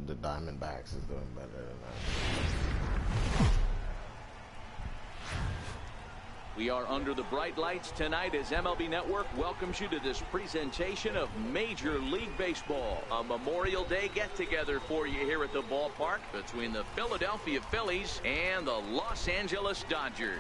the Diamondbacks is doing better than that. We are under the bright lights tonight as MLB Network welcomes you to this presentation of Major League Baseball. A Memorial Day get-together for you here at the ballpark between the Philadelphia Phillies and the Los Angeles Dodgers.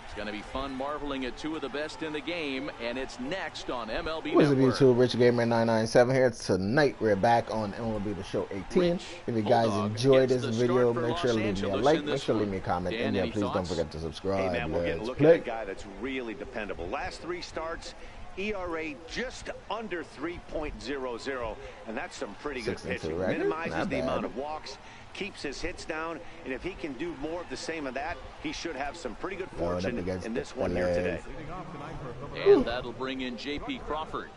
It's going to be fun marveling at two of the best in the game, and it's next on MLB What's up, Network. YouTube? Rich Gamer 997 here. Tonight we're back on MLB The Show 18. If you guys enjoyed this video, make sure to leave me a like, make sure to leave me a comment, and yeah, please don't forget to subscribe. Hey man, we're getting looking at a guy that's really dependable. Last 3 starts, ERA just under 3.00, and that's some pretty good pitching. Minimizes the amount of walks, keeps his hits down, and if he can do more of the same of that, he should have some pretty good fortune in this one here today. And that'll bring in J.P. Crawford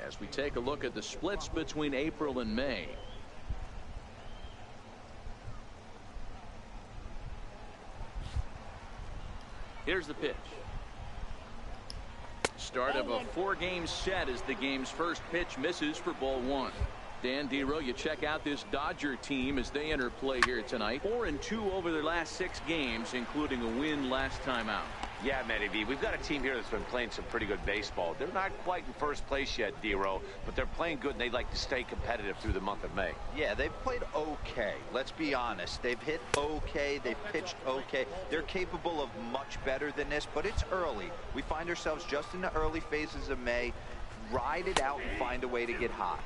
as we take a look at the splits between April and May. Here's the pitch. Start of a 4-game set as the game's first pitch misses for ball 1. Dan Dero, you check out this Dodger team as they enter play here tonight. 4-2 over their last 6 games, including a win last time out. Yeah, Matty V, we've got a team here that's been playing some pretty good baseball. They're not quite in first place yet, Dero, but they're playing good, and they'd like to stay competitive through the month of May. Yeah, they've played okay. Let's be honest. They've hit okay. They've pitched okay. They're capable of much better than this, but it's early. We find ourselves just in the early phases of May. Ride it out and find a way to get hot.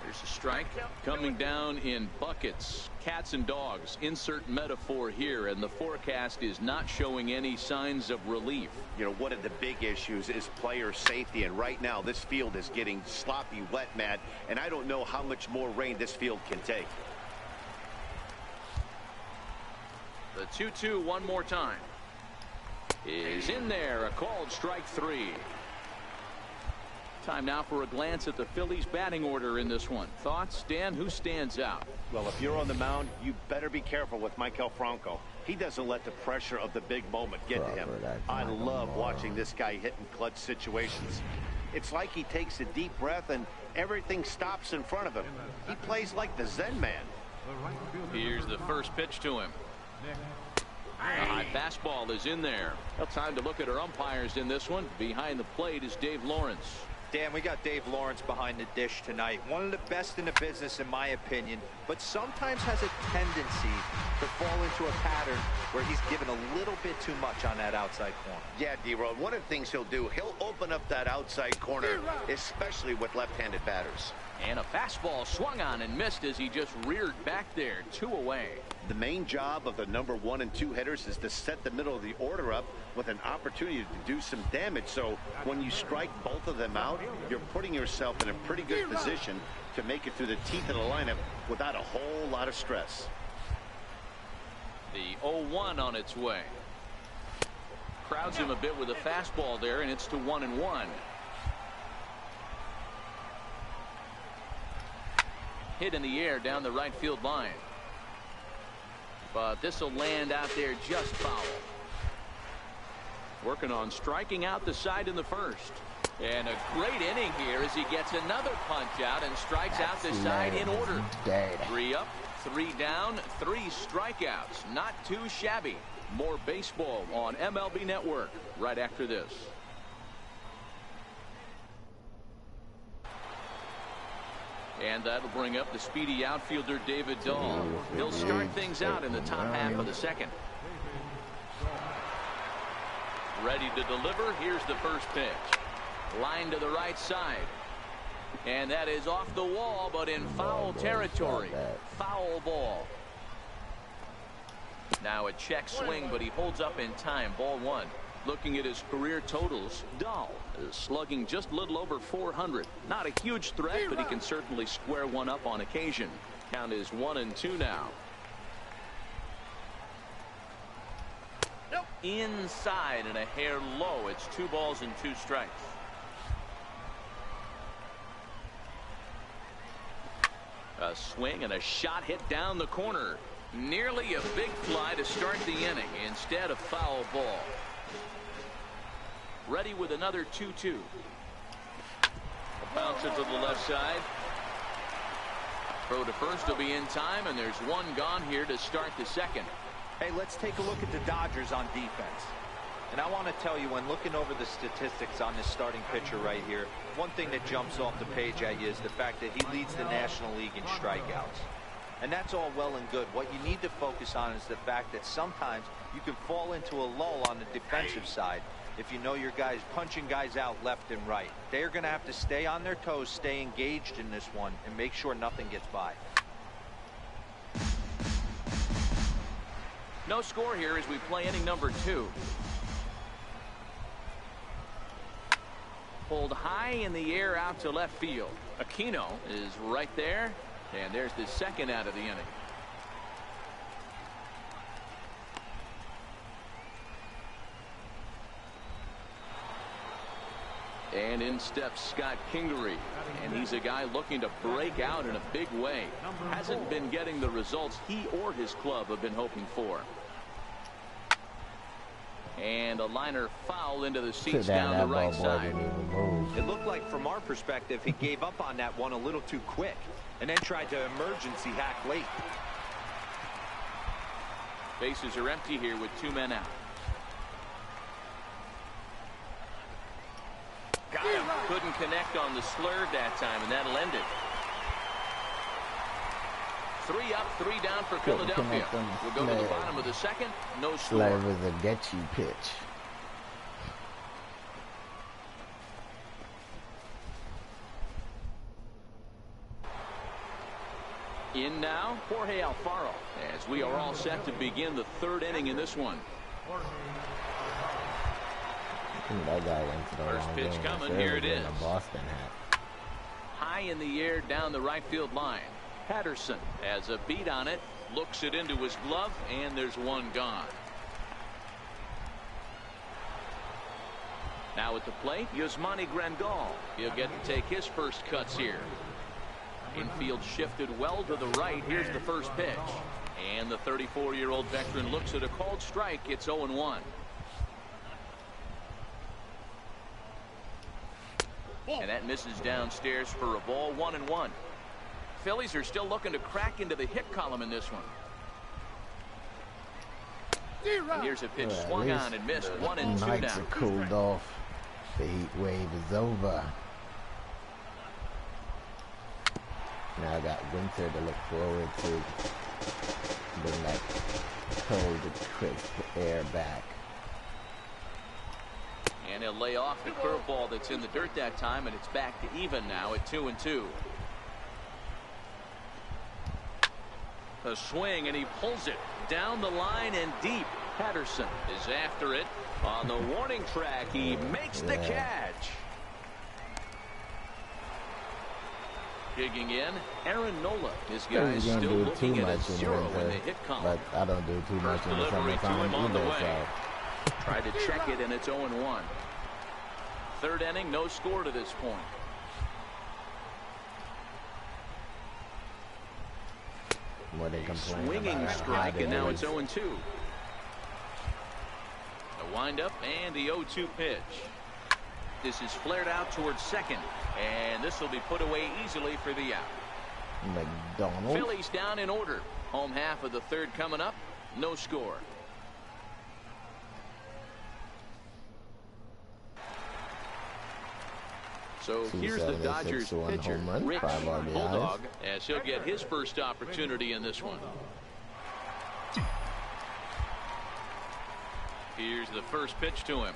There's a strike coming down in buckets. Cats and dogs, insert metaphor here, and the forecast is not showing any signs of relief. You know, one of the big issues is player safety, and right now this field is getting sloppy wet, Matt, and I don't know how much more rain this field can take. The 2-2 one more time is in there. A called strike 3. Time now for a glance at the Phillies batting order in this one. Thoughts, Dan? Who stands out? Well, if you're on the mound, you better be careful with Maikel Franco. He doesn't let the pressure of the big moment get to him. I love watching this guy hit in clutch situations. It's like he takes a deep breath and everything stops in front of him. He plays like the Zen man. Here's the first pitch to him. A high fastball is in there. Well, time to look at our umpires in this one. Behind the plate is Dave Lawrence. Dan, we got Dave Lawrence behind the dish tonight. One of the best in the business, in my opinion, but sometimes has a tendency to fall into a pattern where he's given a little bit too much on that outside corner. Yeah, D-Road, one of the things he'll do, he'll open up that outside corner, especially with left-handed batters. And a fastball swung on and missed as he just reared back there. 2 away. The main job of the number 1 and 2 hitters is to set the middle of the order up with an opportunity to do some damage. So when you strike both of them out, you're putting yourself in a pretty good position to make it through the teeth of the lineup without a whole lot of stress. The 0-1 on its way. Crowds him a bit with a fastball there, and it's to 1-1. Hit in the air down the right field line. But this will land out there just foul. Working on striking out the side in the first. And a great inning here as he gets another punch out and strikes out the side in order. 3 up, 3 down, 3 strikeouts. Not too shabby. More baseball on MLB Network right after this. And that'll bring up the speedy outfielder David Dahl. He'll start things out in the top half of the second. Ready to deliver. Here's the first pitch. Line to the right side. And that is off the wall, but in foul territory. Foul ball. Now a check swing, but he holds up in time. Ball 1. Looking at his career totals, Dahl is slugging just a little over 400. Not a huge threat, but he can certainly square one up on occasion. Count is 1-2 now. Inside and a hair low. It's 2 balls and 2 strikes. A swing and a shot hit down the corner. Nearly a big fly to start the inning. Instead, a foul ball. Ready with another 2-2. A bouncer to the left side. Throw to first will be in time, and there's one gone here to start the second. Hey, let's take a look at the Dodgers on defense. And I want to tell you, when looking over the statistics on this starting pitcher right here, one thing that jumps off the page at you is the fact that he leads the National League in strikeouts. And that's all well and good. What you need to focus on is the fact that sometimes you can fall into a lull on the defensive side if you know your guys punching guys out left and right. They're going to have to stay on their toes, stay engaged in this one, and make sure nothing gets by. No score here as we play inning number 2. Pulled high in the air out to left field. Aquino is right there, and there's the second out of the inning. And in steps Scott Kingery, and he's a guy looking to break out in a big way. Hasn't been getting the results he or his club have been hoping for. And a liner foul into the seats down the right side. It looked like from our perspective he gave up on that one a little too quick and then tried to emergency hack late. Bases are empty here with 2 men out. Got him. Couldn't connect on the slurve that time, and that'll end it. 3 up, 3 down for Philadelphia. We'll go to the bottom of the second. No score. Slurve is a get-you pitch. In now, Jorge Alfaro, as we are all set to begin the 3rd inning in this one. That guy went to the first wrong pitch game. coming. Here it is. A Boston hat. High in the air down the right field line. Patterson has a beat on it, looks it into his glove, and there's one gone. Now at the plate, Yasmani Grandal. He'll get to take his first cuts here. Infield shifted well to the right. Here's the first pitch. And the 34-year-old veteran looks at a called strike. It's 0-1. And that misses downstairs for a ball. 1-1. Phillies are still looking to crack into the hit column in this one. And here's a pitch swung on and missed. 1-2 now. Nights are cooled off. The heat wave is over. Now I got winter to look forward to. Bring that cold, crisp air back. And he'll lay off the curveball that's in the dirt that time, and it's back to even now at 2-2. A swing, and he pulls it down the line and deep. Patterson is after it. On the warning track, he makes the catch. Digging in, Aaron Nola. This guy is still looking at a 0 in the hit column. But I don't do too much in the summertime either, so. Tried to check it, and it's 0-1. 3rd inning, no score to this point. More they complain Swinging about strike, and now it's 0-2. The windup and the 0-2 pitch. This is flared out towards second, and this will be put away easily for the out. McDonald. Phillies down in order. Home half of the 3rd coming up. No score. So here's the Dodgers pitcher, Rick Bulldog, as he'll get his first opportunity in this one. Here's the first pitch to him.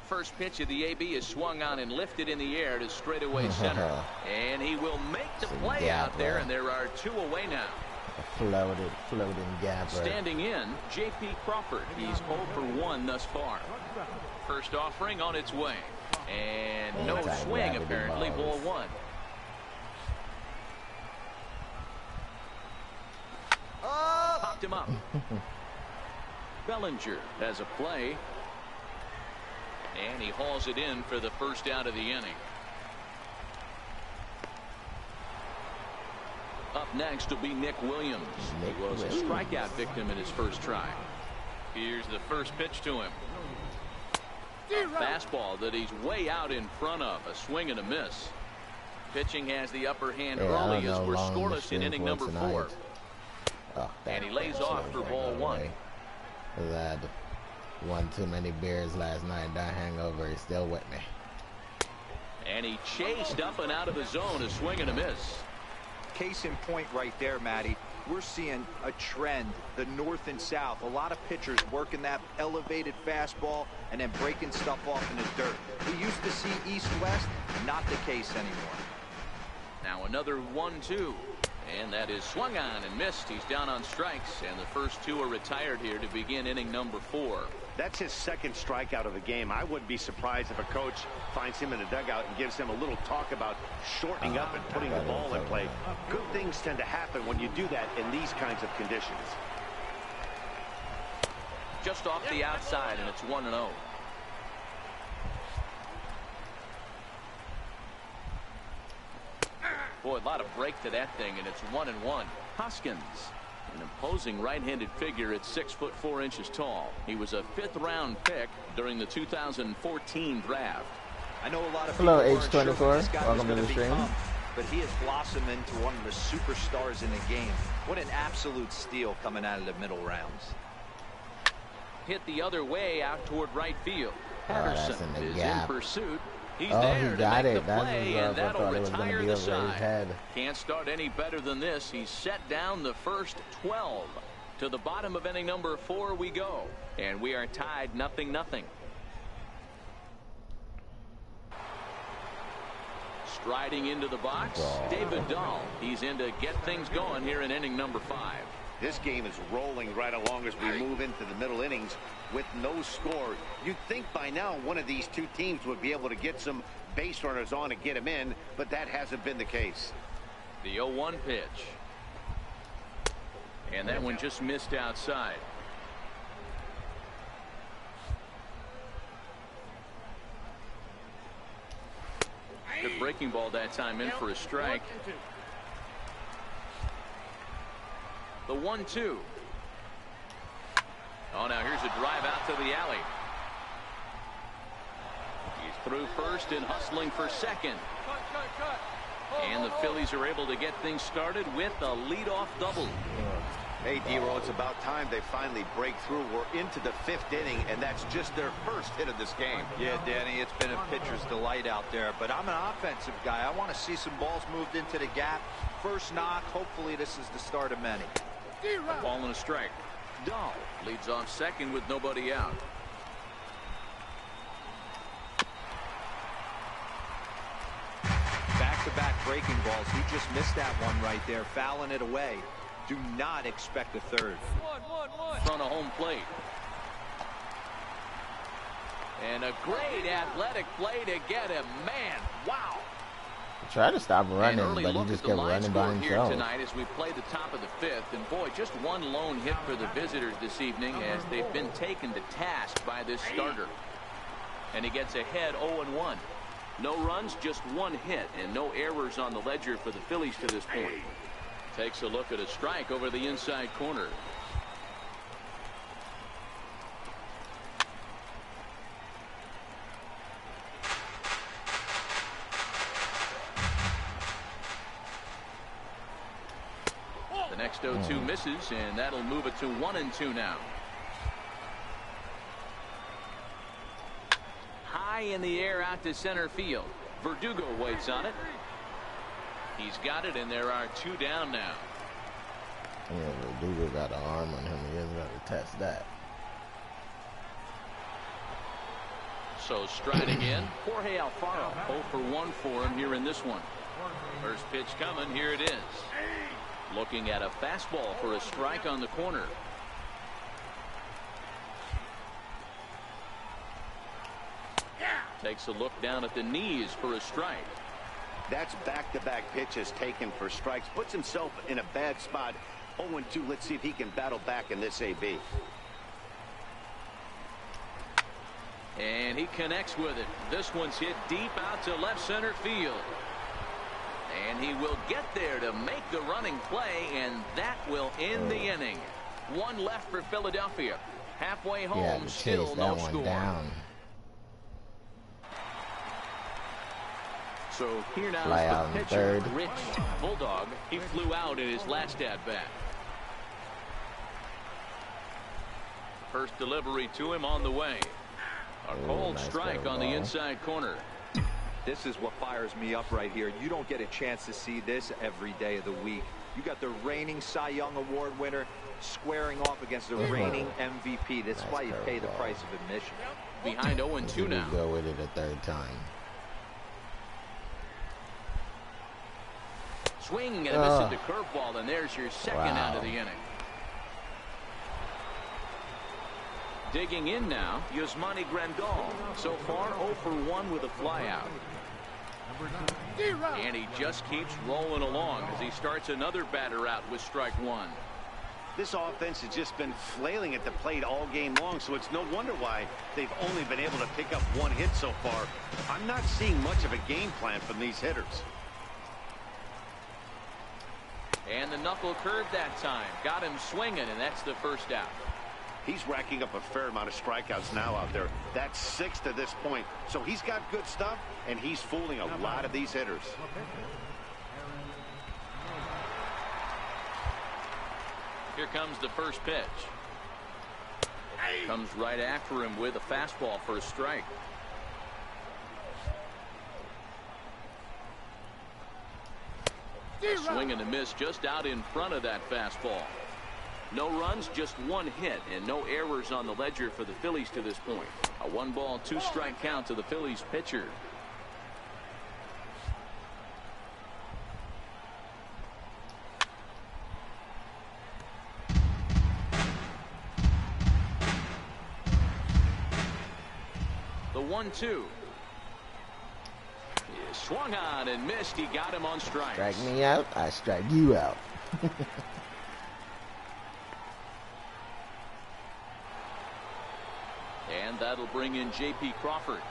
First pitch of the AB is swung on and lifted in the air to straightaway center. And he will make the play out there, and there are 2 away now. A floating gapper. Standing in, J.P. Crawford. He's 0 for 1 thus far. First offering on its way. And no swing, apparently. Ball 1. Popped him up. Bellinger has a play. And he hauls it in for the first out of the inning. Up next will be Nick Williams. He was a strikeout victim in his first try. Here's the first pitch to him. A fastball that he's way out in front of. A swing and a miss. Pitching has the upper hand early as we're scoreless in inning number 4. Oh, and he lays off for ball 1. I had one too many beers last night. That hangover is still with me. And he chased up and out of the zone, a swing and a miss. Case in point right there, Matty. We're seeing a trend, the north and south. A lot of pitchers working that elevated fastball and then breaking stuff off in the dirt. We used to see east-west, not the case anymore. Now another 1-2. And that is swung on and missed. He's down on strikes, and the first 2 are retired here to begin inning number 4. That's his second strikeout of the game. I wouldn't be surprised if a coach finds him in the dugout and gives him a little talk about shortening up and putting the ball in play. Good things tend to happen when you do that in these kinds of conditions. Just off the outside, and it's 1-0. Boy, a lot of break to that thing, and it's 1-1. Hoskins, an imposing right-handed figure at 6'4" tall. He was a 5th-round pick during the 2014 draft. I know a lot of Hello, people H24. Sure this guy Welcome to the stream. But he has blossomed into one of the superstars in the game. What an absolute steal coming out of the middle rounds. Hit the other way out toward right field. Patterson is in pursuit. He's there he got to make it. the play, and that'll retire the side. Head. Can't start any better than this. He's set down the first 12. To the bottom of inning number 4 we go, and we are tied 0-0. Striding into the box, David Dahl. He's in to get things going here in inning number 5. This game is rolling right along as we move into the middle innings with no score. You'd think by now one of these two teams would be able to get some base runners on and get them in, but that hasn't been the case. The 0-1 pitch. And that one just missed outside. Good breaking ball that time in for a strike. The 1-2. Oh, now here's a drive out to the alley. He's through first and hustling for second. And the Phillies are able to get things started with a leadoff double. Hey, D-Roll, it's about time they finally break through. We're into the 5th inning, and that's just their first hit of this game. Yeah, Danny, it's been a pitcher's delight out there, but I'm an offensive guy. I want to see some balls moved into the gap. First knock, hopefully this is the start of many. Ball and a strike. Dahl leads off second with nobody out. Back-to-back breaking balls. He just missed that one right there, fouling it away. Do not expect a third. Front of home plate. And a great athletic play to get him. Man, wow. Try to stop running, but he just kept running by himself. Here tonight as we play the top of the 5th, and boy, just one lone hit for the visitors this evening as they've been taken to task by this starter. And he gets ahead 0-1. No runs, just one hit, and no errors on the ledger for the Phillies to this point. Takes a look at a strike over the inside corner. The next 0-2 misses, and that'll move it to 1-2 now. High in the air out to center field. Verdugo waits on it. He's got it, and there are 2 down now. Yeah, Verdugo got an arm on him. He hasn't got to test that. So striding in, Jorge Alfaro. 0 for 1 for him here in this one. First pitch coming. Here it is. Looking at a fastball for a strike on the corner. Takes a look down at the knees for a strike. That's back-to-back pitches taken for strikes. Puts himself in a bad spot. 0-2. Let's see if he can battle back in this AB. And he connects with it. This one's hit deep out to left center field. And he will get there to make the running play, and that will end the inning. 1 left for Philadelphia. Halfway home, still no score. Down. So here now Fly is out the in pitcher, third. Rich Bulldog. He flew out in his last at-bat. First delivery to him on the way. A cold nice strike on the ball. inside corner. This is what fires me up right here. You don't get a chance to see this every day of the week. You got the reigning Cy Young Award winner squaring off against the reigning MVP. That's why you pay the price of admission. Behind 0-2 now. Go with it a third time. Swinging and a miss at the curveball, and there's your second out of the inning. Digging in now, Yasmani Grandal. So far, 0 for 1 with a flyout. And he just keeps rolling along as he starts another batter out with strike one. This offense has just been flailing at the plate all game long, so it's no wonder why they've only been able to pick up one hit so far. I'm not seeing much of a game plan from these hitters. And the knuckle curve that time. Got him swinging, and that's the first out. He's racking up a fair amount of strikeouts now out there. That's 6 to this point. So he's got good stuff, and he's fooling a lot of these hitters. Here comes the first pitch. Comes right after him with a fastball for a strike. A swing and a miss just out in front of that fastball. No runs, just one hit, and no errors on the ledger for the Phillies to this point. A 1-ball, 2-strike count to the Phillies pitcher. The 1-2. He swung on and missed. He got him on strikes. Strike me out, I strike you out. And that'll bring in J.P. Crawford.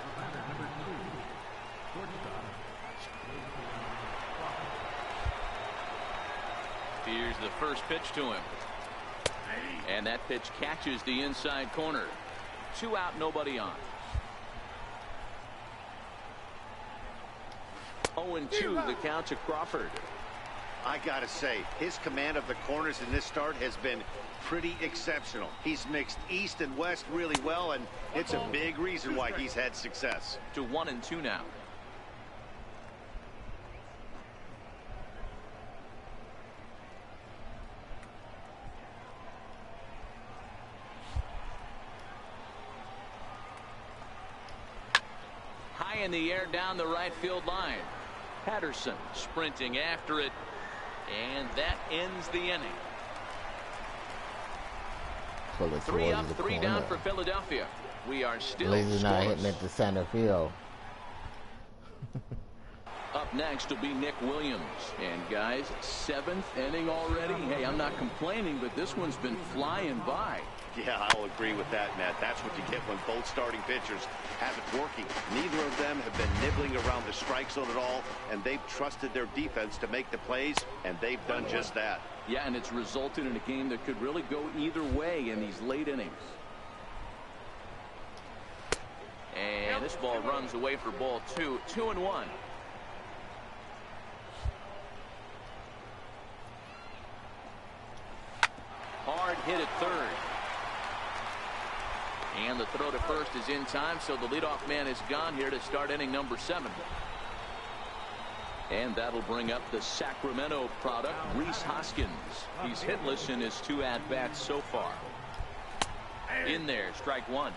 Here's the first pitch to him. And that pitch catches the inside corner. 2 out, nobody on. 0-2 the count to Crawford. I gotta say, his command of the corners in this start has been pretty exceptional. He's mixed east and west really well, and it's a big reason why he's had success. To 1-2 now. High in the air down the right field line. Patterson sprinting after it, and that ends the inning. 3 up, 3 down for Philadelphia. We are still Laser's not hitting it to center field. Up next will be Nick Williams. And guys, 7th inning already. Hey, I'm not complaining, but this one's been flying by. Yeah, I'll agree with that, Matt. That's what you get when both starting pitchers have it working. Neither of them have been nibbling around the strike zone at all, and they've trusted their defense to make the plays, and they've done just that. Yeah, and it's resulted in a game that could really go either way in these late innings. And this ball runs away for ball 2. 2-1. Hard hit at third. And the throw to first is in time, so the leadoff man is gone here to start inning number 7. And that'll bring up the Sacramento product, Rhys Hoskins. He's hitless in his 2 at-bats so far. In there, strike 1.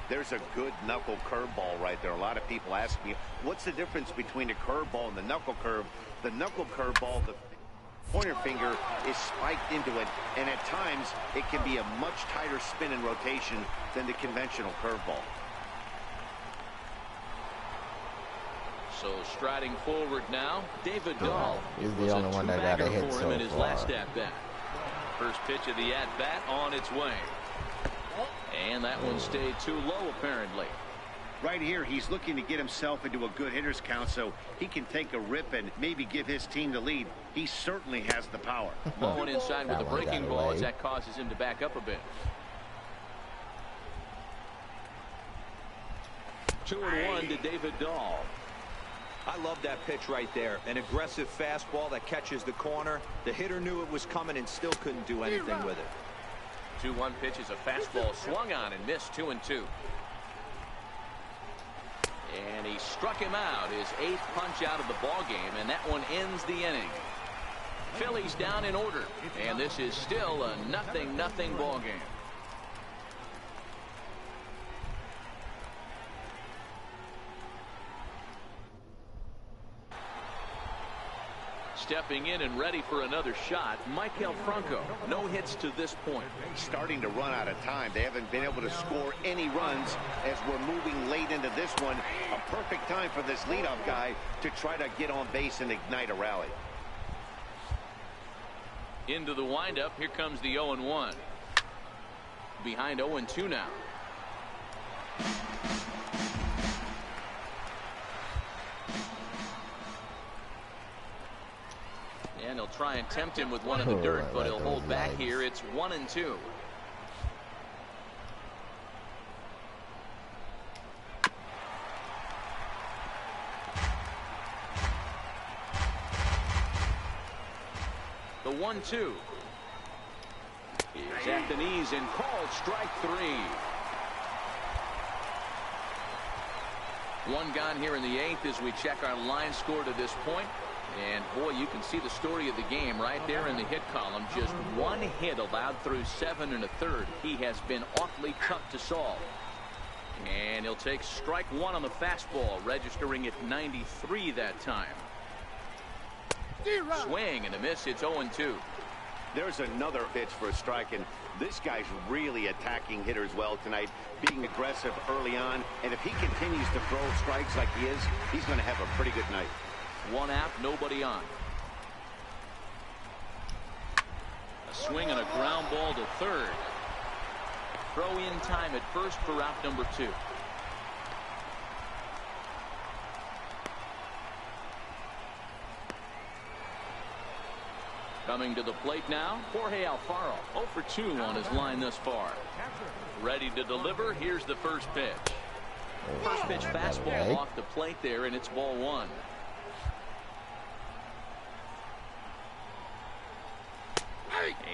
There's a good knuckle curveball right there. A lot of people ask me, what's the difference between a curveball and the knuckle curve? The knuckle curveball, the pointer finger is spiked into it, and at times it can be a much tighter spin and rotation than the conventional curveball. So striding forward now, David Dahl. He's the only one that got a hit for him so in his far. last at-bat. First pitch of the at-bat on its way. And that one stayed too low, apparently. Right here, he's looking to get himself into a good hitter's count so he can take a rip and maybe give his team the lead. He certainly has the power. Low and inside with the breaking ball as that causes him to back up a bit. 2-1 to David Dahl. I love that pitch right there. An aggressive fastball that catches the corner. The hitter knew it was coming and still couldn't do anything with it. 2-1 pitch is a fastball swung on and missed. 2-2. And he struck him out, his 8th punch out of the ball game, and that one ends the inning. Phillies down in order, and this is still a 0-0 ball game. Stepping in and ready for another shot, Maikel Franco. No hits to this point. Starting to run out of time. They haven't been able to score any runs as we're moving late into this one. A perfect time for this leadoff guy to try to get on base and ignite a rally. Into the windup. Here comes the 0-1. Behind 0-2 now. And he'll try and tempt him with one in the dirt, but he'll hold back here. It's 1-2. The 1-2. Here's at the knees and called strike 3. One gone here in the 8th as we check our line score to this point. And boy, you can see the story of the game right there in the hit column. Just one hit allowed through 7 1/3. He has been awfully tough to solve. And he'll take strike 1 on the fastball, registering at 93 that time. Swing and a miss. It's 0-2. There's another pitch for a strike, and this guy's really attacking hitters well tonight, being aggressive early on. And if he continues to throw strikes like he is, he's going to have a pretty good night. 1 out, nobody on. A swing and a ground ball to third. Throw in time at first for out number 2. Coming to the plate now, Jorge Alfaro. 0 for 2 on his line thus far. Ready to deliver. Here's the first pitch. First pitch fastball off the plate there, and it's ball 1.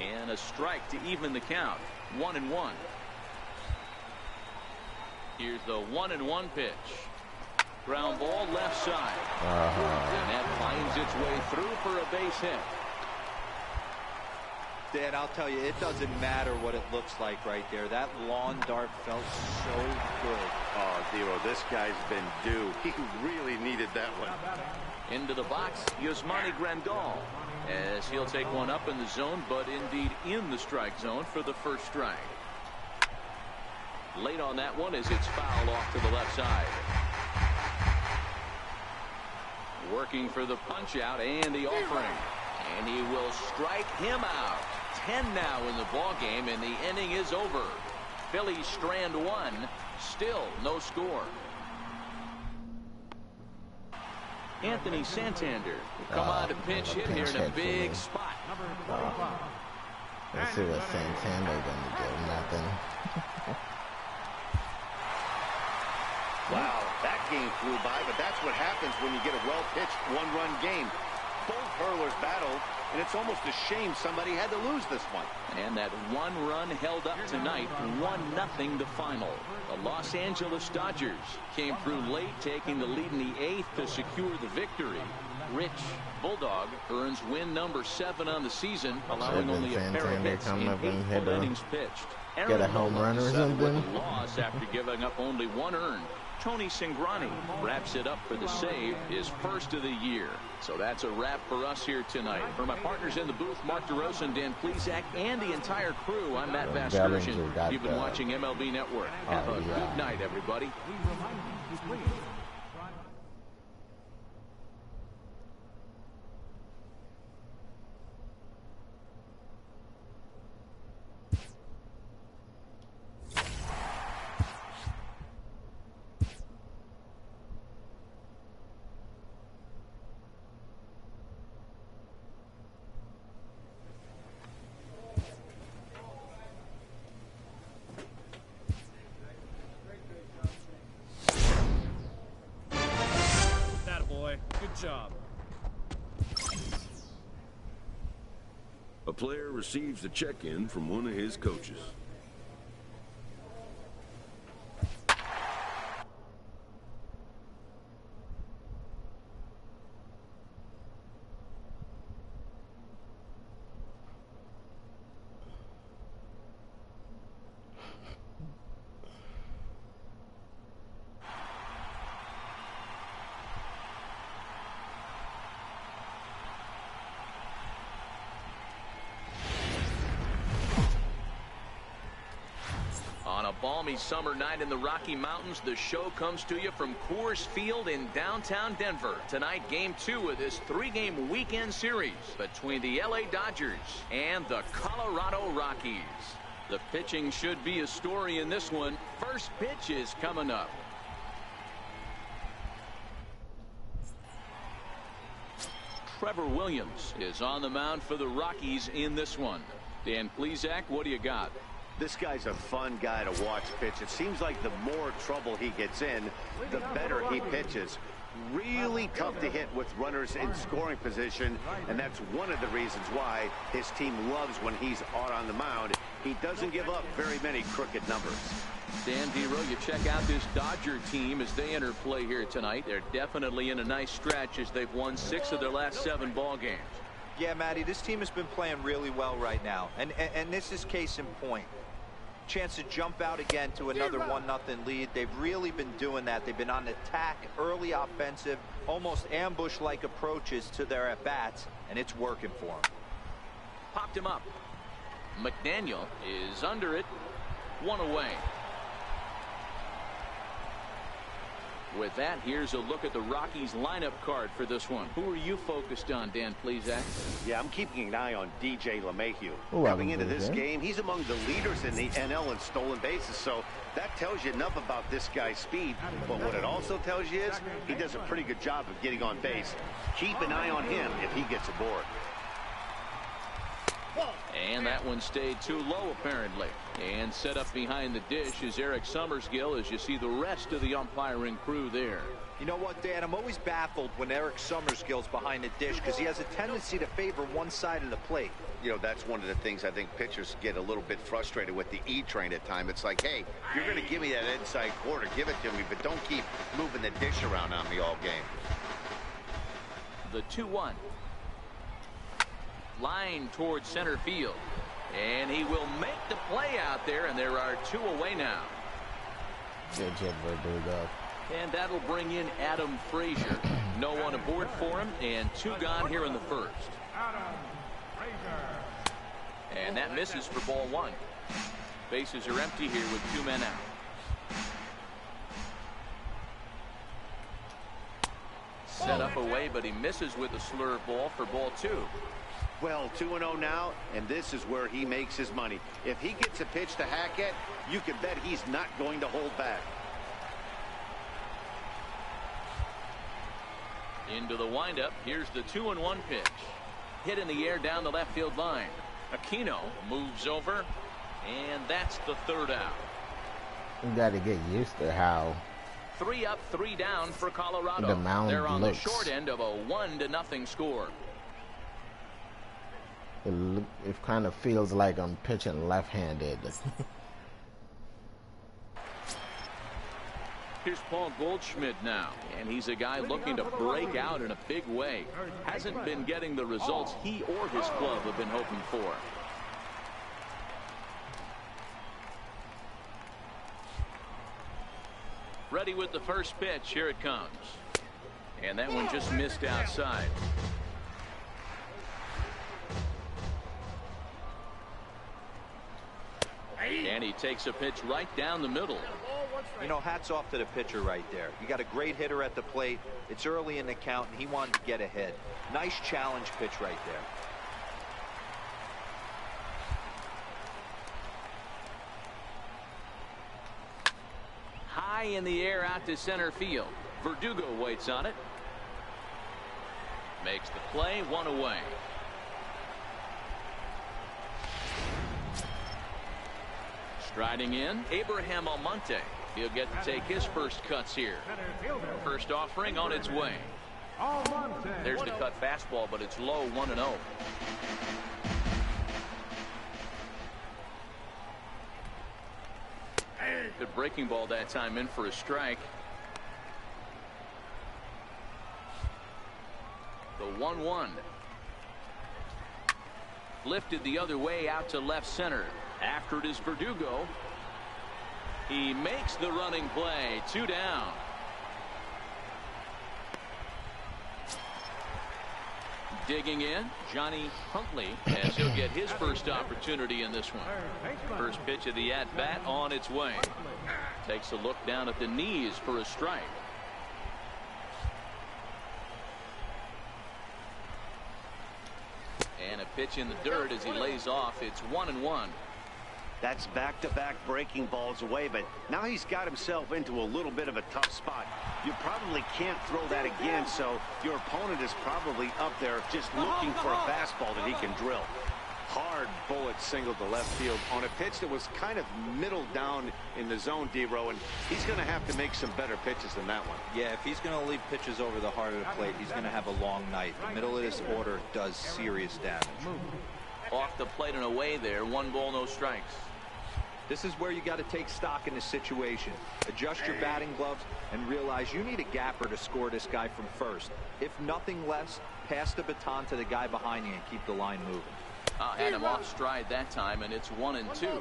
And a strike to even the count. 1-1. Here's the 1-1 pitch. Ground ball left side. And that finds its way through for a base hit. Dan, I'll tell you, it doesn't matter what it looks like right there. That lawn dart felt so good. Oh, Dero, this guy's been due. He really needed that one. Into the box, Yasmani Grandal, as he'll take one up in the zone, but indeed in the strike zone for the first strike. Late on that one as it's fouled off to the left side. Working for the punch out and the offering. And he will strike him out. 10 now in the ball game, and the inning is over. Phillies strand 1. Still no score. Anthony Santander will come on to pinch hit here in a big spot. Let's see what Santander gonna do. Nothing. Wow, that game flew by, but that's what happens when you get a well-pitched one-run game. Both hurlers battled, and it's almost a shame somebody had to lose this one. And that one run held up tonight, 1-0 the final. The Los Angeles Dodgers came through late, taking the lead in the 8th to secure the victory. Rich Bulldog earns win number 7 on the season, allowing only a pair of hits in 8 innings pitched. Get a home run or something. Loss after giving up only 1 earned. Tony Cingrani wraps it up for the save, his first of the year. So that's a wrap for us here tonight. For my partners in the booth, Mark DeRosa, Dan Plesac, and the entire crew, I'm Matt Vasgersian. You've been watching MLB Network. Have a good night, everybody. A player receives a check-in from one of his coaches. On a balmy summer night in the Rocky Mountains, the show comes to you from Coors Field in downtown Denver. Tonight, Game 2 of this 3-game weekend series between the LA Dodgers and the Colorado Rockies. The pitching should be a story in this one. First pitch is coming up. Trevor Williams is on the mound for the Rockies in this one. Dan Plesac, what do you got? This guy's a fun guy to watch pitch. It seems like the more trouble he gets in, the better he pitches. Really tough to hit with runners in scoring position, and that's one of the reasons why his team loves when he's out on the mound. He doesn't give up very many crooked numbers. Dan Dero, you check out this Dodger team as they enter play here tonight. They're definitely in a nice stretch as they've won 6 of their last 7 ball games. Yeah, Matty, this team has been playing really well right now, and this is case in point. Chance to jump out again to another 1-0 lead. They've really been doing that. They've been on attack, early offensive, almost ambush-like approaches to their at-bats, and it's working for them. Popped him up. McDaniel is under it. 1 away. With that, here's a look at the Rockies lineup card for this one. Who are you focused on, Dan Plesac? Yeah, I'm keeping an eye on DJ LeMahieu. Coming into this game, he's among the leaders in the NL in stolen bases, so that tells you enough about this guy's speed. But what it also tells you is he does a pretty good job of getting on base. Keep an eye on him if he gets aboard. And that one stayed too low, apparently. And set up behind the dish is Eric Summersgill as you see the rest of the umpiring crew there. You know what, Dan? I'm always baffled when Eric Summersgill's behind the dish because he has a tendency to favor one side of the plate. You know, that's one of the things I think pitchers get a little bit frustrated with the E-train at time. It's like, hey, you're going to give me that inside quarter, give it to me, but don't keep moving the dish around on me all game. The 2-1. Line towards center field. And he will make the play out there, and there are 2 away now. Good job, Verdugo. And that'll bring in Adam Frazier. No one aboard for him, and 2 gone here in the first. And that misses for ball 1. Bases are empty here with 2 men out. Set up away, but he misses with a slurve ball for ball 2. Well, 2-0 now, and this is where he makes his money. If he gets a pitch to Hackett, you can bet he's not going to hold back. Into the windup. Here's the 2-1 pitch. Hit in the air down the left field line. Aquino moves over, and that's the 3rd out. You got to get used to how 3 up, 3 down for Colorado. the mound They're on looks. the short end of a 1-0 score. It kind of feels like I'm pitching left-handed. Here's Paul Goldschmidt now, and he's a guy looking to break out in a big way. Hasn't been getting the results he or his club have been hoping for. Ready with the first pitch. Here it comes. And that one just missed outside. And he takes a pitch right down the middle. You know, hats off to the pitcher right there. You got a great hitter at the plate. It's early in the count, and he wanted to get ahead. Nice challenge pitch right there. High in the air out to center field. Verdugo waits on it. Makes the play, 1 away. Striding in, Abraham Almonte. He'll get to take his first cuts here. First offering on its way. There's the cut fastball, but it's low, 1-0. breaking ball that time in for a strike. The 1-1. Lifted the other way out to left center. After it is Verdugo. He makes the running play. 2 down. Digging in, Johnny Huntley, as he'll get his first opportunity in this one. First pitch of the at-bat on its way. Takes a look down at the knees for a strike. And a pitch in the dirt as he lays off. It's 1-1. That's back-to-back breaking balls away, but now he's got himself into a little bit of a tough spot. You probably can't throw that again, so your opponent is probably up there just looking for a fastball that he can drill. Hard bullet single to left field on a pitch that was kind of middle down in the zone, D-Row, and he's going to have to make some better pitches than that one. Yeah, if he's going to leave pitches over the heart of the plate, he's going to have a long night. The middle of this order does serious damage. Off the plate and away there. 1 ball, no strikes. This is where you got to take stock in this situation. Adjust your batting gloves and realize you need a gapper to score this guy from first. If nothing less, pass the baton to the guy behind you and keep the line moving. Had him off stride that time, and it's 1-2.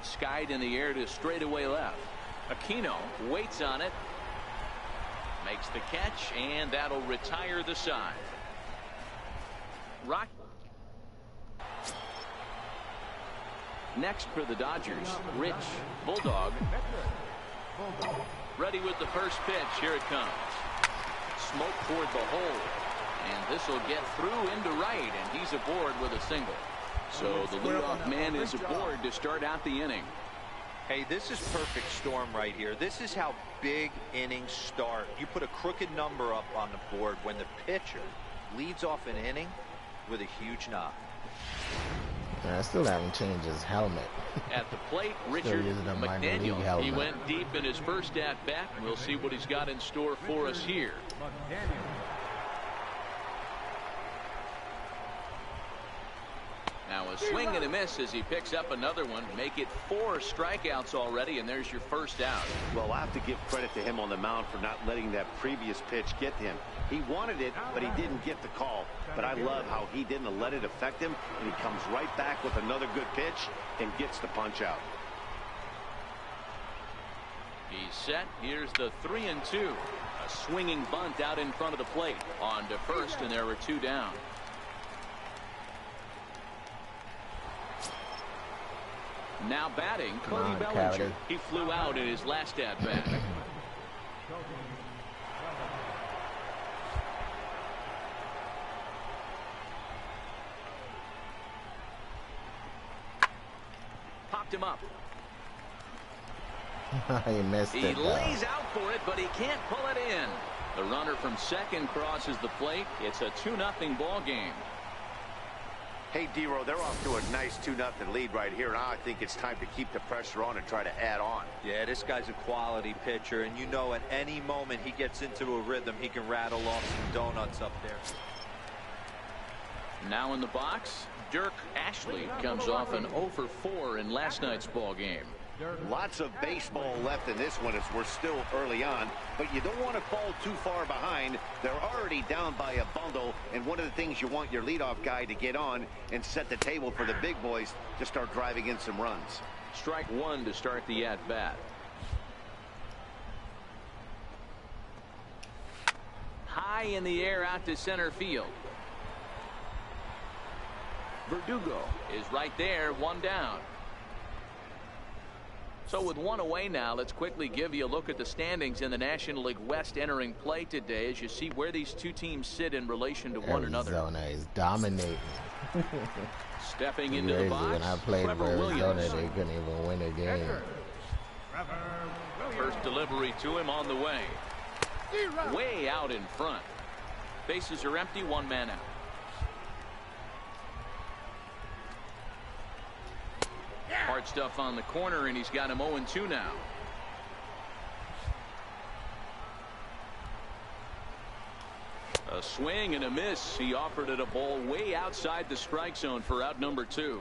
Skied in the air to straightaway left. Aquino waits on it. Makes the catch, and that'll retire the side. Rock. Next for the Dodgers, Rich Bulldog. Ready with the first pitch. Here it comes. Smoke toward the hole. And this will get through into right, and he's aboard with a single. So the leadoff man is aboard to start out the inning. Hey, this is perfect storm right here. This is how big innings start. You put a crooked number up on the board when the pitcher leads off an inning with a huge knock. I still haven't changed his helmet. At the plate, Richard McDaniel. He went deep in his first at-bat. We'll see what he's got in store for us here. Now a swing and a miss as he picks up another one. Make it 4 strikeouts already, and there's your first out. Well, I have to give credit to him on the mound for not letting that previous pitch get to him. He wanted it, but he didn't get the call. But I love how he didn't let it affect him, and he comes right back with another good pitch and gets the punch out. He's set. Here's the 3-2. A swinging bunt out in front of the plate. On to first, and there were 2 down. Now batting, Cody Bellinger. He flew out in his last at-bat. Popped him up. He missed it. He lays out for it, but he can't pull it in. The runner from second crosses the plate. It's a 2-0 ball game. Hey, D-Row, they're off to a nice 2-0 lead right here. Now I think it's time to keep the pressure on and try to add on. Yeah, this guy's a quality pitcher, and you know at any moment he gets into a rhythm, he can rattle off some donuts up there. Now in the box, Dirk Ashley comes off an 0-for-4 in last night's ball game. Lots of baseball left in this one as we're still early on, but you don't want to fall too far behind. They're already down by a bundle, and one of the things you want your leadoff guy to get on and set the table for the big boys to start driving in some runs. Strike 1 to start the at-bat. High in the air out to center field. Verdugo is right there, 1 down. So with 1 away now, let's quickly give you a look at the standings in the National League West entering play today as you see where these 2 teams sit in relation to one another. Arizona is dominating. Stepping into the box, when I played for Arizona, they couldn't even win a game. First delivery to him on the way. Way out in front. Bases are empty, 1 man out. Hard stuff on the corner, and he's got him 0-2 now. A swing and a miss. He offered it a ball way outside the strike zone for out number 2.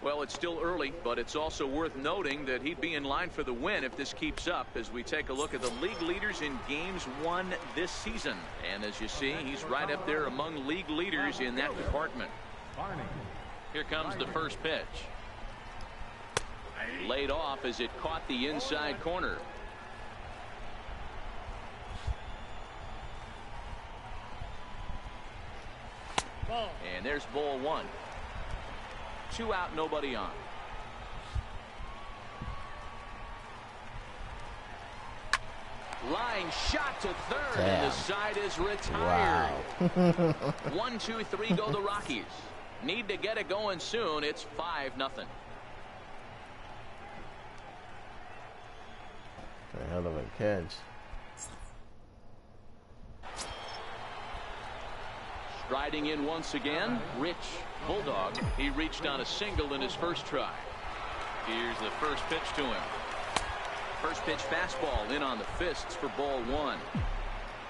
Well, it's still early, but it's also worth noting that he'd be in line for the win if this keeps up as we take a look at the league leaders in games won this season. And as you see, he's right up there among league leaders in that department. Here comes the first pitch. Laid off as it caught the inside corner. And there's ball 1. 2 out, nobody on. Line shot to third. Damn. And the side is retired. Wow. 1, 2, 3 go the Rockies. Need to get it going soon. It's 5-0. A hell of a catch. Striding in once again, Rich Bulldog. He reached on a single in his first try. Here's the first pitch to him. First pitch fastball in on the fists for ball 1.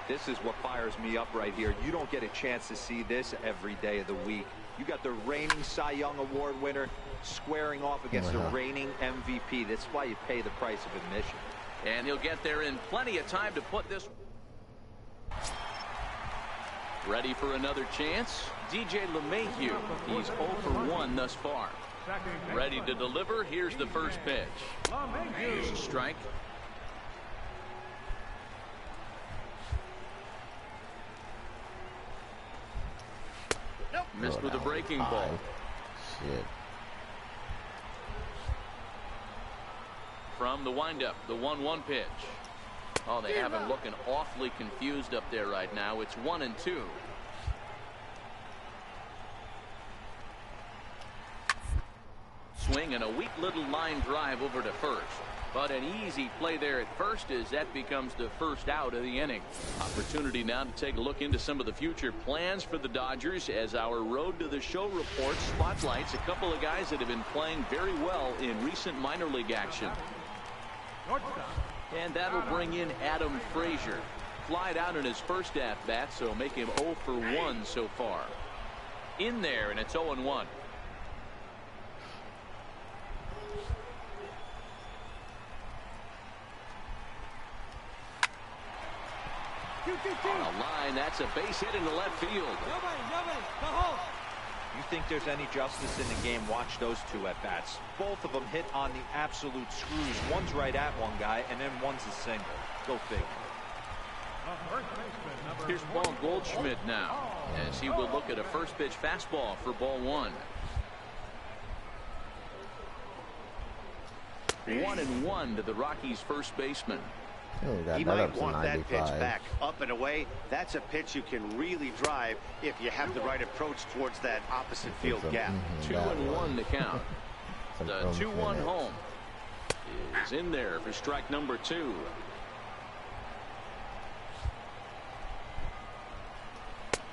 This is what fires me up right here. You don't get a chance to see this every day of the week. You got the reigning Cy Young Award winner squaring off against the reigning MVP. That's why you pay the price of admission. And he'll get there in plenty of time to put this. Ready for another chance? DJ LeMahieu. He's 0 for 1 thus far. Ready to deliver. Here's the first pitch. Here's a strike. Missed with a breaking ball. Shit. From the windup, the 1-1 pitch. Oh, they have him looking awfully confused up there right now. It's 1-2. Swing and a weak little line drive over to first. But an easy play there at first as that becomes the first out of the inning. Opportunity now to take a look into some of the future plans for the Dodgers as our Road to the Show report spotlights a couple of guys that have been playing very well in recent minor league action. And that'll bring in Adam Frazier. Flied out in his first at-bat, so make him 0 for 1 so far. In there, and it's 0-1. On a line, that's a base hit into left field. You think there's any justice in the game? Watch those two at bats. Both of them hit on the absolute screws. One's right at one guy, and then one's a single. Go figure. Here's Paul Goldschmidt now, as he will look at a first pitch fastball for ball 1. 1-1 to the Rockies' first baseman. He might want that pitch back up and away. That's a pitch you can really drive if you have the right approach towards that opposite field gap. 2-1 to count. The 2-1 home is in there for strike number 2.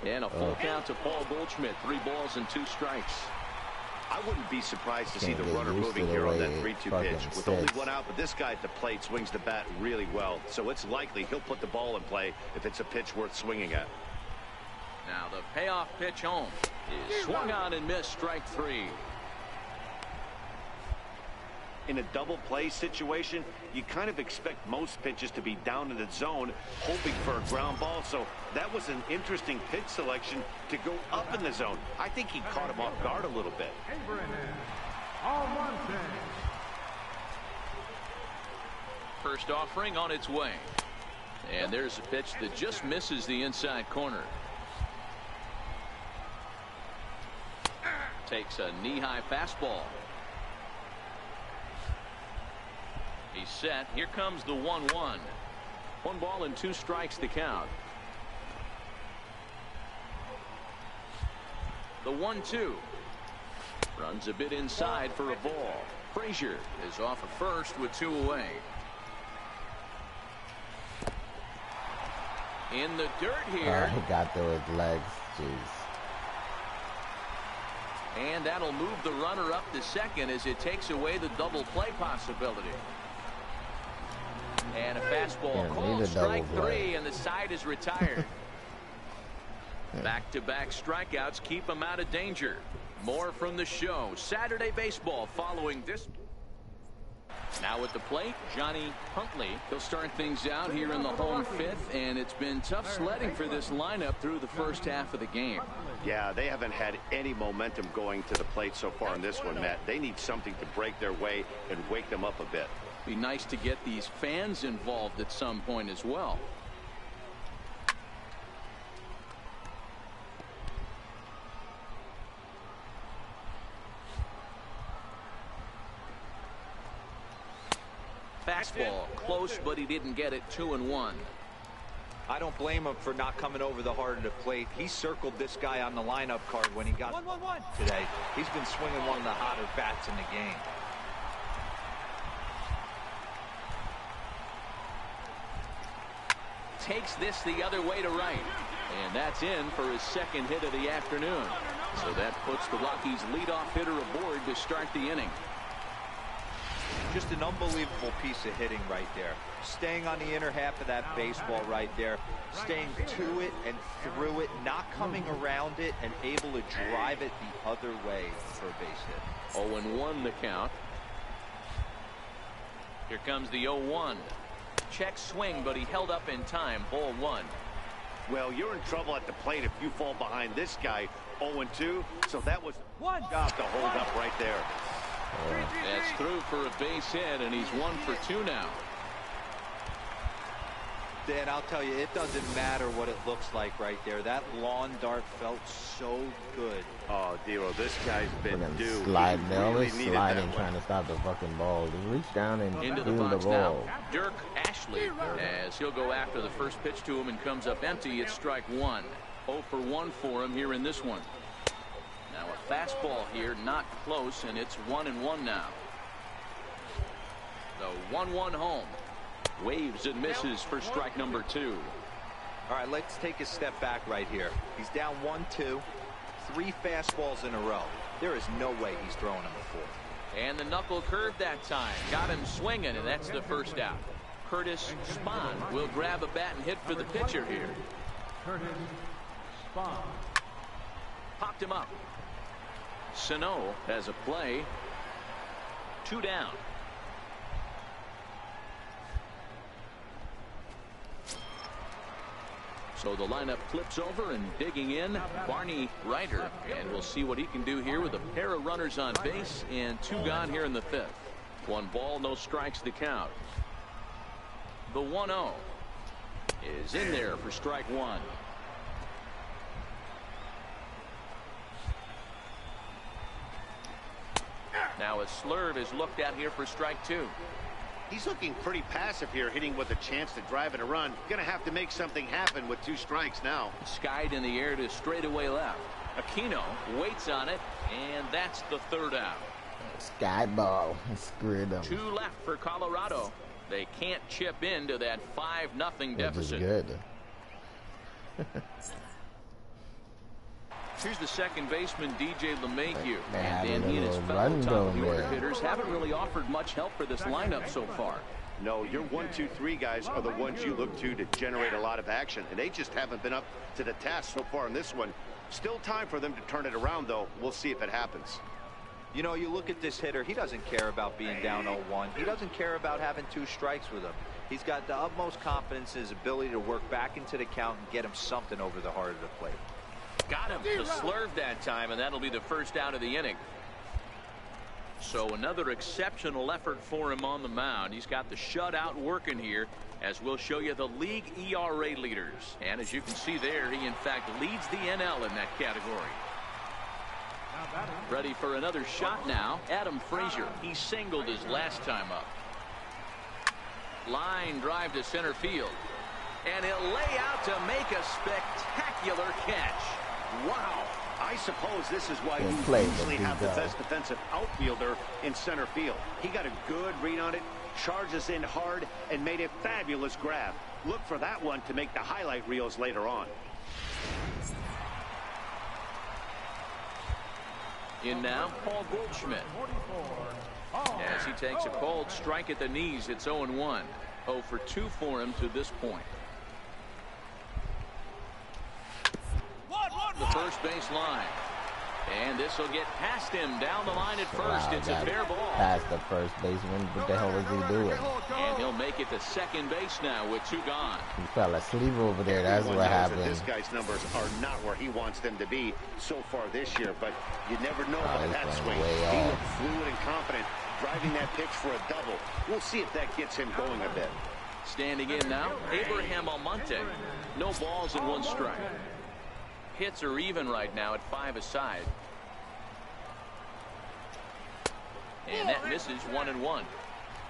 And a full count to Paul Goldschmidt. 3 balls and 2 strikes. I wouldn't be surprised to see the runner moving here on that 3-2 pitch. With only 1 out, but this guy at the plate swings the bat really well. So it's likely he'll put the ball in play if it's a pitch worth swinging at. Now the payoff pitch home is swung on and missed, strike 3. In a double play situation, you kind of expect most pitches to be down in the zone, hoping for a ground ball. So that was an interesting pitch selection to go up in the zone. I think he caught him off guard a little bit. First offering on its way. And there's a pitch that just misses the inside corner. Takes a knee-high fastball. He's set. Here comes the 1-1. 1 ball and 2 strikes to count. The 1-2. Runs a bit inside for a ball. Frazier is off of first with 2 away. In the dirt here. He got there with legs. Jeez. And that'll move the runner up to second as it takes away the double play possibility. And a fastball called strike 3, and the side is retired. Back-to-back strikeouts keep him out of danger. More from the show. Saturday baseball following this. Now at the plate, Johnny Huntley. He'll start things out here in the home fifth, and it's been tough sledding for this lineup through the first half of the game. Yeah, they haven't had any momentum going to the plate so far in this one, Matt. They need something to break their way and wake them up a bit. Be nice to get these fans involved at some point as well. Fastball close, but he didn't get it. 2-1. I don't blame him for not coming over the heart of the plate. He circled this guy on the lineup card when he got today. He's been swinging one of the hotter bats in the game. Takes this the other way to right, and that's in for his second hit of the afternoon. So that puts the Rockies leadoff hitter aboard to start the inning. Just an unbelievable piece of hitting right there. Staying on the inner half of that baseball right there. Staying to it and through it. Not coming around it and able to drive it the other way for a base hit. 0-1 the count. Here comes the 0-1. Check swing, but he held up in time. Ball 1. Well, you're in trouble at the plate if you fall behind this guy 0-2. So that was one job to hold up right there. That's through for a base hit, and he's 1 for 2 now. Dan, I'll tell you, it doesn't matter what it looks like right there. That lawn dart felt so good. Oh, Dero, this guy's been due. Sliding, sliding, trying to stop the fucking ball. Just reach down and into the box now. Dirk Ashley, as he'll go after the first pitch to him and comes up empty. It's strike 1. 0 for 1 for him here in this one. Now a fastball here, not close, and it's 1-1 now. The 1-1 home. Waves and misses for strike number 2. All right, let's take a step back right here. He's down 1-2, 3 fastballs in a row. There is no way he's throwing him a fourth. And the knuckle curve that time. Got him swinging, and that's the first out. Curtis Spahn will grab a bat and hit for the pitcher here. Curtis Spahn. Popped him up. Sano has a play. 2 down. So the lineup flips over, and digging in, Barney Ryder. And we'll see what he can do here with a pair of runners on base and 2 gone here in the 5th. 1 ball, no strikes to count. The 1-0 is in there for strike 1. Now a slurve is looked at here for strike 2. He's looking pretty passive here, hitting with a chance to drive in a run. Gonna have to make something happen with 2 strikes now. Skied in the air to straightaway left. Aquino waits on it, and that's the 3rd out. Sky ball. Screwed them. 2 left for Colorado. They can't chip into that 5-0 deficit. Good. Here's the second baseman, DJ LeMahieu. And then he and his fellow top-of-the-order hitters haven't really offered much help for this lineup so far. No, your 1, 2, 3 guys are the ones you look to generate a lot of action, and they just haven't been up to the task so far in this one. Still time for them to turn it around, though. We'll see if it happens. You know, you look at this hitter, he doesn't care about being down 0-1. He doesn't care about having 2 strikes with him. He's got the utmost confidence in his ability to work back into the count and get him something over the heart of the plate. Got him to slurve that time, and that'll be the first out of the inning. So another exceptional effort for him on the mound. He's got the shutout working here, as we'll show you the league ERA leaders. And as you can see there, he in fact leads the NL in that category. Ready for another shot now. Adam Frazier. He singled his last time up. Line drive to center field. And he'll lay out to make a spectacular catch. Wow. I suppose this is why you usually have the best defensive outfielder in center field. He got a good read on it, charges in hard, and made a fabulous grab. Look for that one to make the highlight reels later on. In now, Paul Goldschmidt. As he takes a cold strike at the knees, it's 0-1. 0 for 2 for him to this point. first base line. And this will get past him down the line at first. Wow, it's a fair ball. Past the first baseman. What the hell was he doing? And he'll make it to second base now with 2 gone. He fell asleep over there. That's what happened. This guy's numbers are not where he wants them to be so far this year, but you never know about that swing. He looked fluid and confident, driving that pitch for a double. We'll see if that gets him going a bit. Standing in now, Abraham Almonte. No balls and 1 strike. Hits are even right now at 5 aside. And that misses 1-1.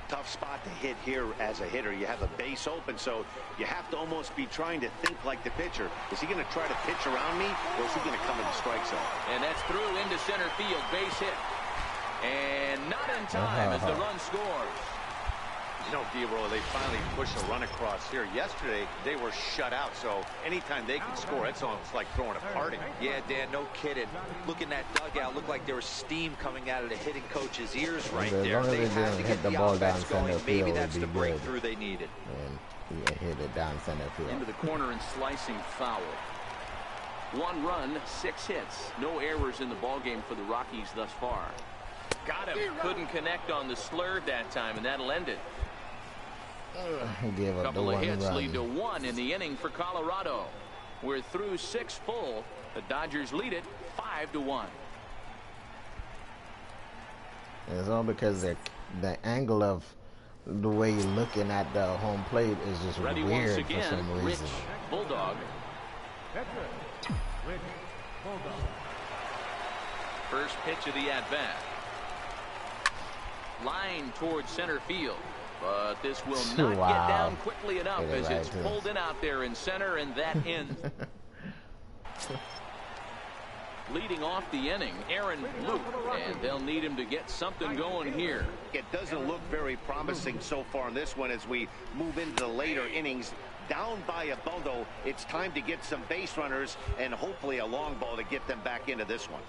Tough spot to hit here as a hitter. You have a base open, so you have to almost be trying to think like the pitcher. Is he going to try to pitch around me, or is he going to come in the strike zone? And that's through into center field. Base hit. And not in time as the run scores. You know, D-Roll, they finally pushed a run across here. Yesterday, they were shut out, so anytime they can score, it's almost like throwing a party. Yeah, Dan, no kidding. Look in that dugout. Looked like there was steam coming out of the hitting coach's ears right there. They had to get the ball down center field. Maybe that's the breakthrough they needed. And he hit it down center field. Into the corner and slicing foul. 1 run, 6 hits. No errors in the ballgame for the Rockies thus far. Got him. Couldn't connect on the slurve that time, and that'll end it. A couple of hits lead to 1 in the inning for Colorado. We're through 6 full. The Dodgers lead it 5-1. It's all because the angle of the way you're looking at the home plate is just ready weird once again, for some reason. Rich Bulldog. Rich Bulldog. First pitch of the at-bat. Line towards center field. But this will not get down quickly enough as it's pulled in out there in center, and that ends. Leading off the inning, Aaron Luke, and they'll need him to get something going here. It doesn't look very promising so far in this one as we move into the later innings. Down by a bundle, it's time to get some base runners and hopefully a long ball to get them back into this one.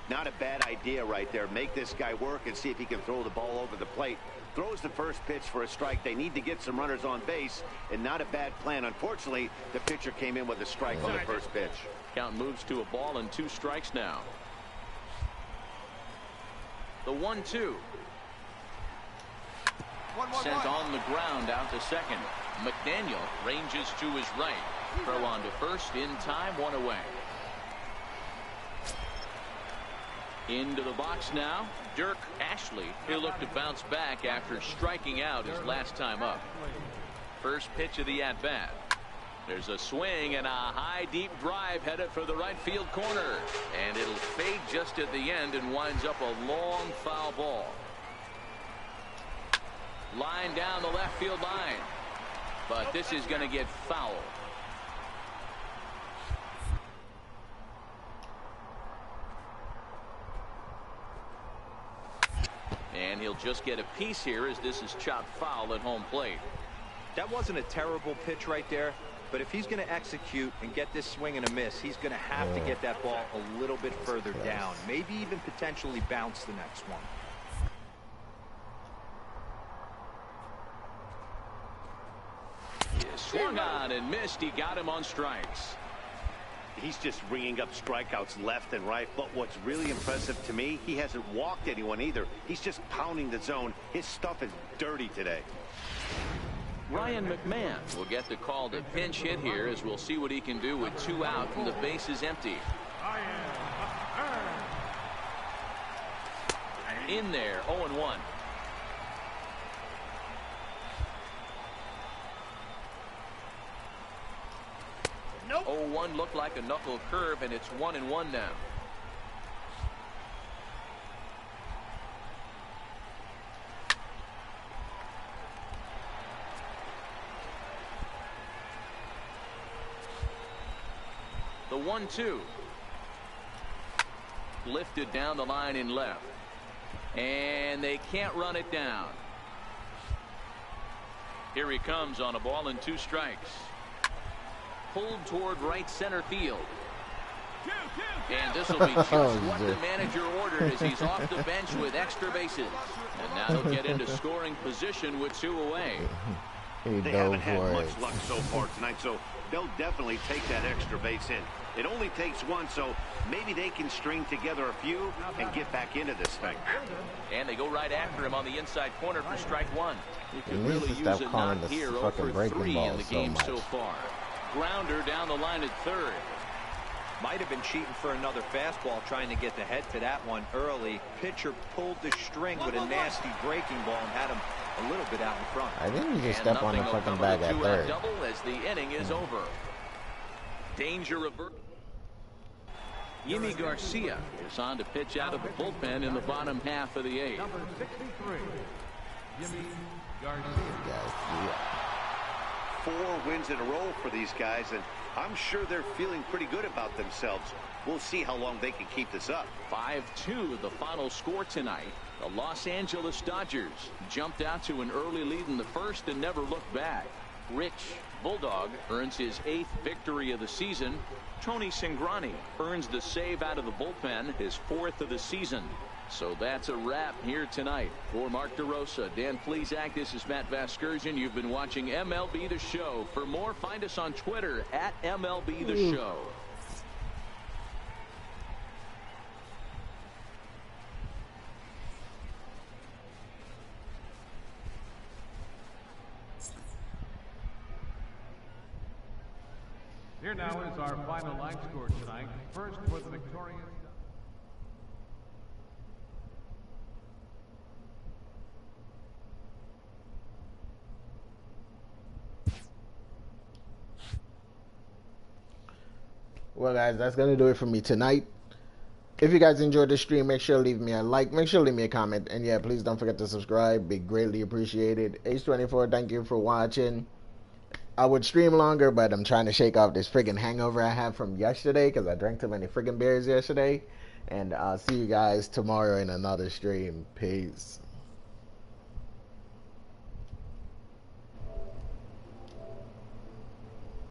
Not a bad idea right there. Make this guy work and see if he can throw the ball over the plate. Throws the first pitch for a strike. They need to get some runners on base, and not a bad plan. Unfortunately, the pitcher came in with a strike on the first pitch. Count moves to a ball and 2 strikes now. The 1-2. Sent on the ground out to second. McDaniel ranges to his right. Throw on to first in time, 1 away. Into the box now, Dirk Ashley. He'll look to bounce back after striking out his last time up. First pitch of the at-bat. There's a swing and a high deep drive headed for the right field corner. And it'll fade just at the end and winds up a long foul ball. Line down the left field line. But this is going to get fouled. And he'll just get a piece here as this is chopped foul at home plate. That wasn't a terrible pitch right there, but if he's going to execute and get this swing and a miss, he's going to have to get that ball a little bit further down, maybe even potentially bounce the next one. He swung on and missed. He got him on strikes. He's just ringing up strikeouts left and right. But what's really impressive to me, he hasn't walked anyone either. He's just pounding the zone. His stuff is dirty today. Ryan McMahon will get the call to pinch hit here as we'll see what he can do with 2 out and the base is empty. In there, 0-1. Nope. 0-1 looked like a knuckle curve, and it's 1-1 now. The 1-2. Lifted down the line in left. And they can't run it down. Here he comes on a ball and 2 strikes. Pulled toward right center field. And this will be just what the manager ordered as he's off the bench with extra bases. And now he'll get into scoring position with 2 away. They haven't had much luck so far tonight, so they'll definitely take that extra base hit. It only takes one, so maybe they can string together a few and get back into this thing. And they go right after him on the inside corner for strike one. You can really use a knock here over 3 in the game so far. Grounder down the line at third. Might have been cheating for another fastball, trying to get the head to that one early. Pitcher pulled the string with a nasty breaking ball and had him a little bit out in front. I think you just step on the fucking bag at third. Double as the inning is over. Danger revert. Yimi Garcia is on to pitch out of the bullpen in the bottom half of the eighth. Number 63, Yimi Garcia. 4 wins in a row for these guys, and I'm sure they're feeling pretty good about themselves. We'll see how long they can keep this up. 5-2 the final score tonight. The Los Angeles Dodgers jumped out to an early lead in the first and never looked back. Rich Bulldog earns his 8th victory of the season. Tony Cingrani earns the save out of the bullpen, his 4th of the season. So that's a wrap here tonight. For Mark DeRosa, Dan Plesac, this is Matt Vasgersian. You've been watching MLB The Show. For more, find us on Twitter at MLB The Show. Here now is our final line score tonight. First for the Victorians. Well, guys, that's going to do it for me tonight. If you guys enjoyed the stream, make sure to leave me a like. Make sure to leave me a comment. And, yeah, please don't forget to subscribe. Be greatly appreciated. H24, thank you for watching. I would stream longer, but I'm trying to shake off this friggin' hangover I have from yesterday because I drank too many friggin' beers yesterday. And I'll see you guys tomorrow in another stream. Peace.